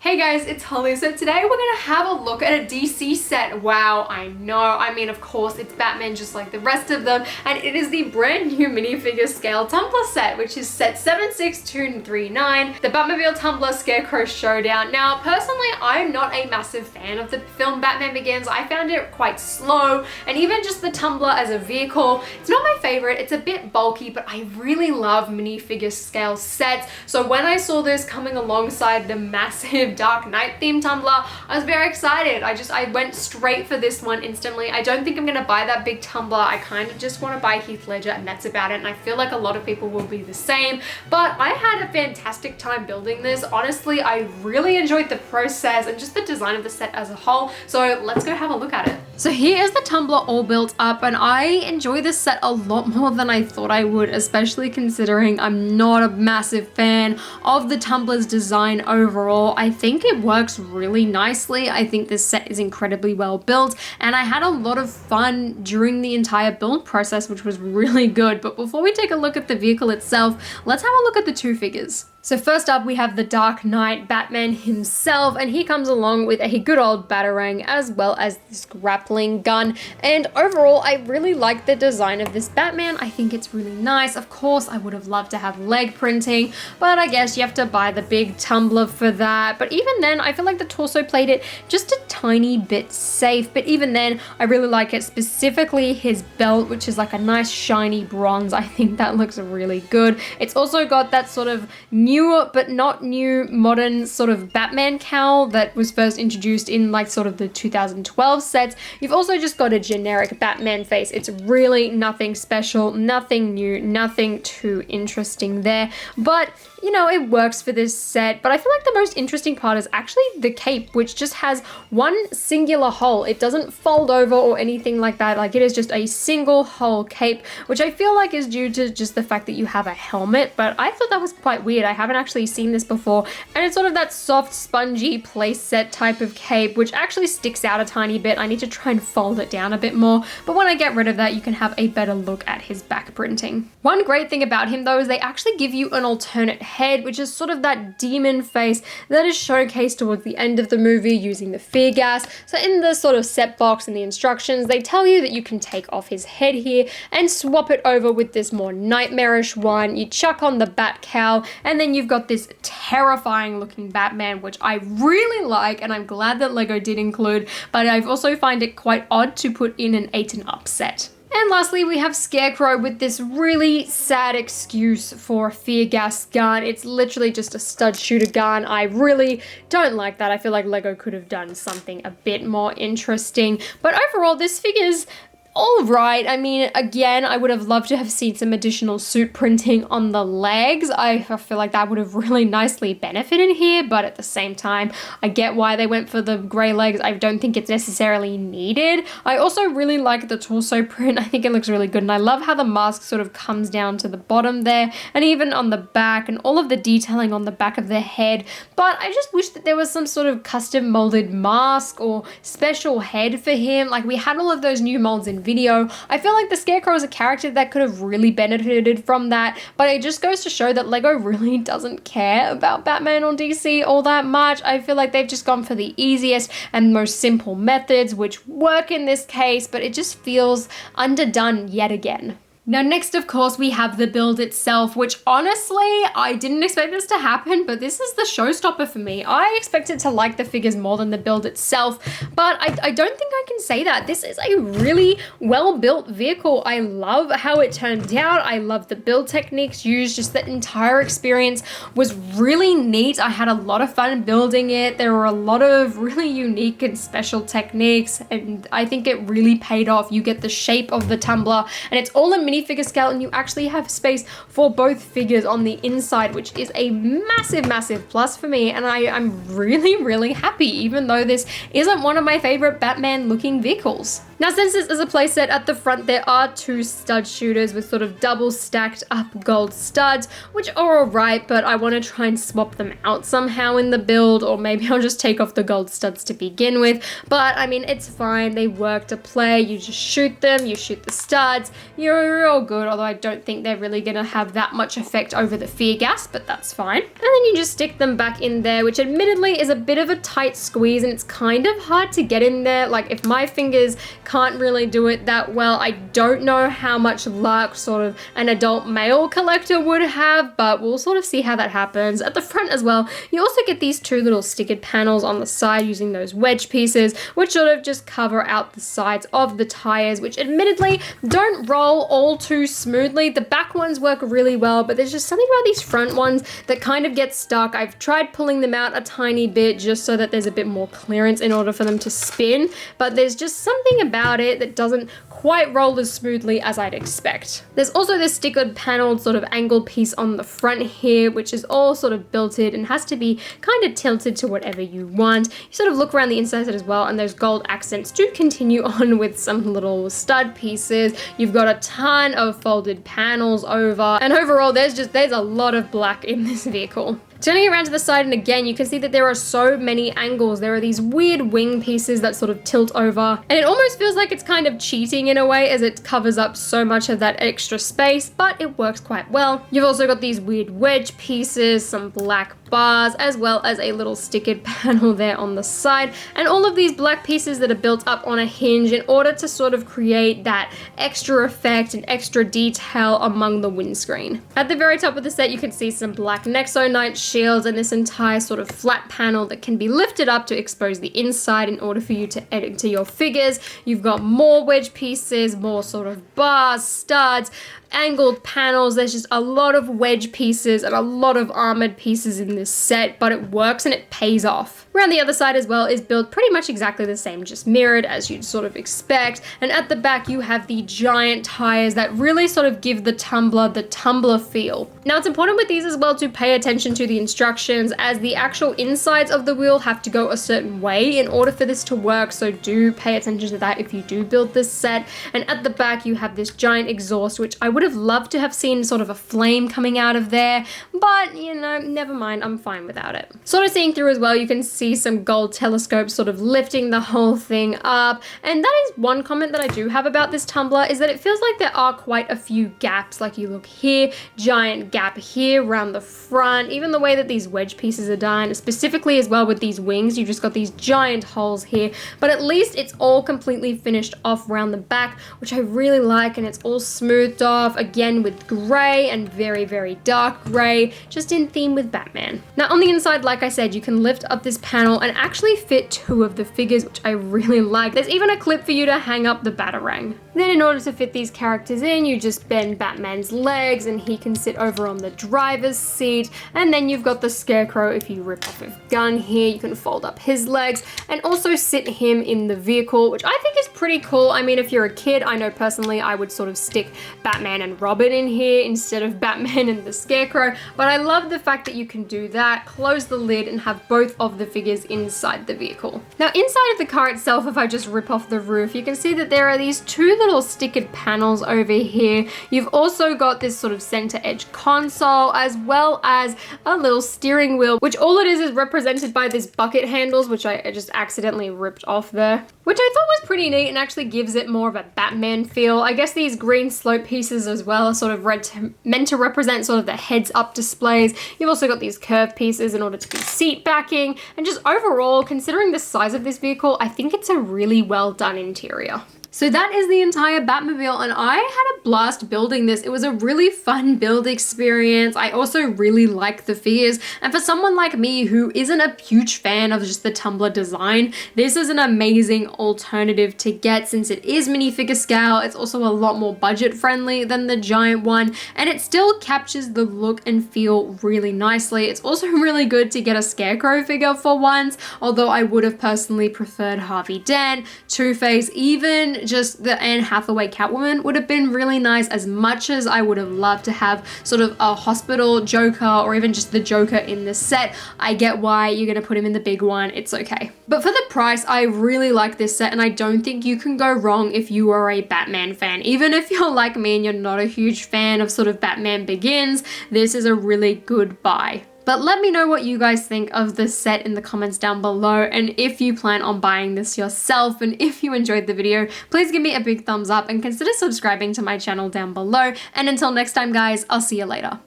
Hey guys, it's Holly. So today we're gonna have a look at a DC set. Wow, I know. I mean, of course, it's Batman just like the rest of them, and it is the brand new minifigure scale tumbler set, which is set 76239, the Batmobile Tumbler Scarecrow Showdown. Now, personally, I'm not a massive fan of the film Batman Begins. I found it quite slow, and even just the tumbler as a vehicle, it's not my favorite. It's a bit bulky, but I really love minifigure scale sets. So when I saw this coming alongside the massive Dark Knight themed tumbler, I was very excited. I went straight for this one instantly. I don't think I'm gonna buy that big tumbler. I kind of just want to buy Heath Ledger and that's about it, and I feel like a lot of people will be the same, but I had a fantastic time building this. Honestly, I really enjoyed the process and just the design of the set as a whole, so let's go have a look at it. So here is the tumbler all built up, and I enjoy this set a lot more than I thought I would, especially considering I'm not a massive fan of the tumbler's design overall. I think it works really nicely. I think this set is incredibly well built, and I had a lot of fun during the entire build process, which was really good. But before we take a look at the vehicle itself, let's have a look at the two figures. So first up, we have the Dark Knight Batman himself, and he comes along with a good old batarang as well as this grappling gun. And overall, I really like the design of this Batman. I think it's really nice. Of course, I would have loved to have leg printing, but I guess you have to buy the big tumbler for that. But even then, I feel like the torso played it just a tiny bit safe. But even then, I really like it, specifically his belt, which is like a nice shiny bronze. I think that looks really good. It's also got that sort of new but not new modern sort of Batman cowl that was first introduced in like sort of the 2012 sets. You've also just got a generic Batman face. It's really nothing special, nothing new, nothing too interesting there, but you know, it works for this set. But I feel like the most interesting part is actually the cape, which just has one singular hole. It doesn't fold over or anything like that. Like, it is just a single hole cape, which I feel like is due to just the fact that you have a helmet. But I thought that was quite weird. I haven't actually seen this before. And it's sort of that soft, spongy playset type of cape, which actually sticks out a tiny bit. I need to try and fold it down a bit more. But when I get rid of that, you can have a better look at his back printing. One great thing about him though is they actually give you an alternate head, which is sort of that demon face that is showcased towards the end of the movie using the fear gas. So in the sort of set box and the instructions, they tell you that you can take off his head here and swap it over with this more nightmarish one. You chuck on the bat cowl, and then you've got this terrifying looking Batman, which I really like, and I'm glad that LEGO did include, but I also find it quite odd to put in an 8 and up set. And lastly, we have Scarecrow with this really sad excuse for a fear gas gun. It's literally just a stud shooter gun. I really don't like that. I feel like LEGO could have done something a bit more interesting. But overall, this figure's all right. I mean, again, I would have loved to have seen some additional suit printing on the legs. I feel like that would have really nicely benefited here, but at the same time, I get why they went for the gray legs. I don't think it's necessarily needed. I also really like the torso print. I think it looks really good, and I love how the mask sort of comes down to the bottom there, and even on the back, and all of the detailing on the back of the head. But I just wish that there was some sort of custom molded mask or special head for him. Like, we had all of those new molds in video. I feel like the Scarecrow is a character that could have really benefited from that, but it just goes to show that LEGO really doesn't care about Batman or DC all that much. I feel like they've just gone for the easiest and most simple methods, which work in this case, but it just feels underdone yet again. Now next, of course, we have the build itself, which honestly, I didn't expect this to happen, but this is the showstopper for me. I expected to like the figures more than the build itself, but I don't think I can say that. This is a really well-built vehicle. I love how it turned out. I love the build techniques used. Just the entire experience was really neat. I had a lot of fun building it. There were a lot of really unique and special techniques, and I think it really paid off. You get the shape of the tumbler, and it's all a minifigure scale, and you actually have space for both figures on the inside, which is a massive plus for me, and I'm really happy, even though this isn't one of my favorite Batman looking vehicles. Now, since this is a playset, at the front there are 2 stud shooters with sort of double stacked up gold studs, which are alright, but I want to try and swap them out somehow in the build, or maybe I'll just take off the gold studs to begin with. But I mean, it's fine, they work to play. You just shoot them, you shoot the studs, you're all good, although I don't think they're really gonna have that much effect over the fear gas, but that's fine. And then you just stick them back in there, which admittedly is a bit of a tight squeeze, and it's kind of hard to get in there. Like, if my fingers can't really do it that well, I don't know how much luck sort of an adult male collector would have, but we'll sort of see how that happens. At the front as well, you also get these 2 little stickered panels on the side using those wedge pieces, which sort of just cover out the sides of the tires, which admittedly don't roll all too smoothly. The back ones work really well, but there's just something about these front ones that kind of get stuck. I've tried pulling them out a tiny bit just so that there's a bit more clearance in order for them to spin, but there's just something about it that doesn't quite roll as smoothly as I'd expect. There's also this stickered paneled sort of angle piece on the front here, which is all sort of built in and has to be kind of tilted to whatever you want. You sort of look around the inside as well, and those gold accents do continue on with some little stud pieces. You've got a ton of folded panels over, and overall there's a lot of black in this vehicle. Turning around to the side, and again, you can see that there are so many angles. There are these weird wing pieces that sort of tilt over, and it almost feels like it's kind of cheating in a way as it covers up so much of that extra space, but it works quite well. You've also got these weird wedge pieces, some black bars, as well as a little stickered panel there on the side, and all of these black pieces that are built up on a hinge in order to sort of create that extra effect and extra detail among the windscreen. At the very top of the set, you can see some black Nexonite shields and this entire sort of flat panel that can be lifted up to expose the inside in order for you to edit into your figures. You've got more wedge pieces, more sort of bars, studs, angled panels. There's just a lot of wedge pieces and a lot of armored pieces in this set, but it works and it pays off. Around the other side as well is built pretty much exactly the same, just mirrored as you'd sort of expect. And at the back you have the giant tires that really sort of give the tumbler feel. Now, it's important with these as well to pay attention to the instructions, as the actual insides of the wheel have to go a certain way in order for this to work, so do pay attention to that if you do build this set. And at the back you have this giant exhaust, which I would have loved to have seen sort of a flame coming out of there, but you know, never mind, I'm fine without it. Sort of seeing through as well, you can see some gold telescopes sort of lifting the whole thing up. And that is one comment that I do have about this tumbler, is that it feels like there are quite a few gaps. Like, you look here, giant gap here around the front, even the way that these wedge pieces are done, specifically as well with these wings, you've just got these giant holes here, but at least it's all completely finished off around the back, which I really like, and it's all smoothed off, again with gray and very, very dark gray, just in theme with Batman. Now, on the inside, like I said, you can lift up this panel and actually fit 2 of the figures, which I really like. There's even a clip for you to hang up the Batarang. Then in order to fit these characters in, you just bend Batman's legs and he can sit over on the driver's seat. And then you've got the Scarecrow. If you rip off a gun here, you can fold up his legs and also sit him in the vehicle, which I think is pretty cool. I mean, if you're a kid, I know personally I would sort of stick Batman and Robin in here instead of Batman and the Scarecrow, but I love the fact that you can do that, close the lid and have both of the figures inside the vehicle. Now, inside of the car itself, if I just rip off the roof, you can see that there are these 2 little stickered panels over here. You've also got this sort of center edge console, as well as a little steering wheel, which all it is represented by this bucket handles, which I just accidentally ripped off there, which I thought was pretty neat and actually gives it more of a Batman feel. I guess these green slope pieces as well are sort of meant to represent sort of the heads up displays. You've also got these curved pieces in order to be seat backing, and just overall, considering the size of this vehicle, I think it's a really well done interior. So that is the entire Batmobile, and I had a blast building this. It was a really fun build experience. I also really like the figures, and for someone like me who isn't a huge fan of just the tumbler design, this is an amazing alternative to get since it is minifigure scale. It's also a lot more budget friendly than the giant one, and it still captures the look and feel really nicely. It's also really good to get a Scarecrow figure for once, although I would have personally preferred Harvey Dent, Two-Face, even even just the Anne Hathaway Catwoman would have been really nice. As much as I would have loved to have sort of a hospital Joker or even just the Joker in this set, I get why you're gonna put him in the big one. It's okay. But for the price, I really like this set, and I don't think you can go wrong if you are a Batman fan. Even if you're like me and you're not a huge fan of sort of Batman Begins, this is a really good buy. But let me know what you guys think of this set in the comments down below, and if you plan on buying this yourself, and if you enjoyed the video, please give me a big thumbs up and consider subscribing to my channel down below. And until next time guys, I'll see you later.